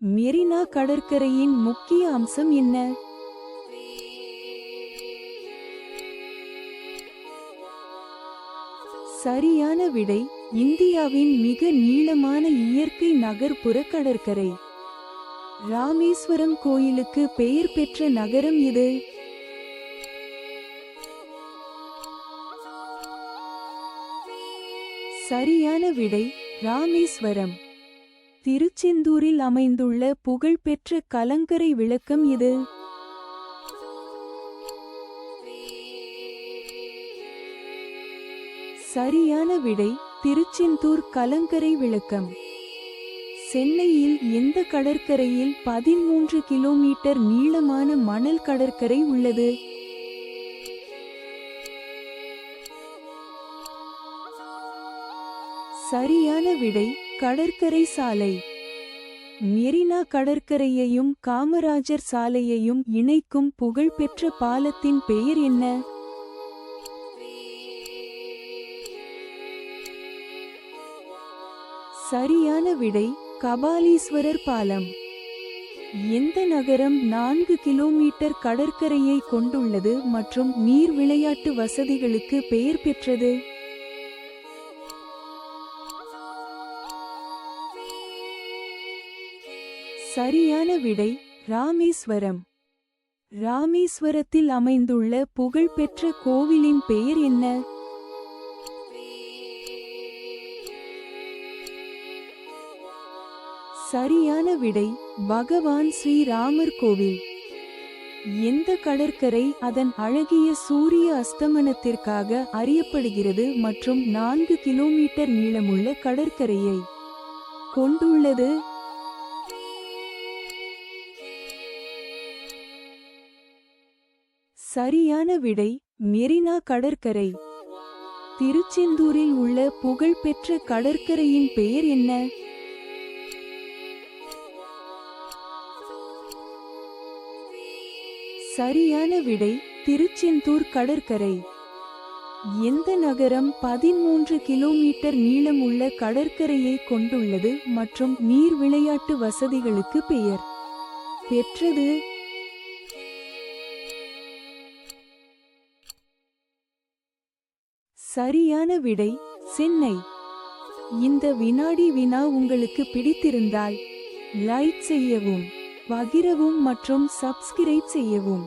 மெரினா கடற்கரையின் முக்கிய அம்சம் என்ன? சரியான விடை இந்தியாவின் மிக நீளமான இயற்கை நகர்ப்புற கடற்கரை. ராமேஸ்வரம் கோயிலுக்கு பெயர் பெற்ற நகரம் இது. சரியான விடை ராமேஸ்வரம். திருச்செந்தூரில் அமைந்துள்ள புகழ்பெற்ற கலங்கரை விளக்கம் இது. சரியான விடை திருச்செந்தூர் கலங்கரை விளக்கம். சென்னையில் எந்த கடற்கரையில் 13 கிலோமீட்டர் நீளமான மணல் கடற்கரை உள்ளது? சரியான விடை கடற்கரை சாலை. மெரினா கடற்கரையையும் காமராஜர் சாலையையும் இணைக்கும் புகழ்பெற்ற பாலத்தின் பெயர் என்ன? சரியான விடை கபாலீஸ்வரர் பாலம். எந்த நகரம் 4 கிலோமீட்டர் கடற்கரையை கொண்டுள்ளது மற்றும் நீர் விளையாட்டு வசதிகளுக்கு பெயர் பெற்றது? சரியான விடை ராமேஸ்வரம். ராமேஸ்வரத்தில் அமைந்துள்ள புகழ்பெற்ற கோவிலின் பெயர் என்ன? சரியான விடை பகவான் ஸ்ரீராமர் கோவில். எந்த கடற்கரை அதன் அழகிய சூரிய அஸ்தமனத்திற்காக அறியப்படுகிறது மற்றும் 4 கிலோமீட்டர் நீளமுள்ள கடற்கரையை கொண்டுள்ளது? சரியான விடை மெரினா கடற்கரை. திருச்செந்தூரில் உள்ள புகழ்பெற்ற கடற்கரையின் பெயர் என்ன? சரியான விடை திருச்செந்தூர் கடற்கரை. எந்த நகரம் 13 கிலோமீட்டர் நீளம் உள்ள கடற்கரையை கொண்டுள்ளது மற்றும் நீர் விளையாட்டு வசதிகளுக்கு பெயர் பெற்றது? சரியான விடை சென்னை. இந்த வினாடி வினா உங்களுக்கு பிடித்திருந்தால் லைக் செய்யவும், பகிரவும் மற்றும் சப்ஸ்கிரைப் செய்யவும்.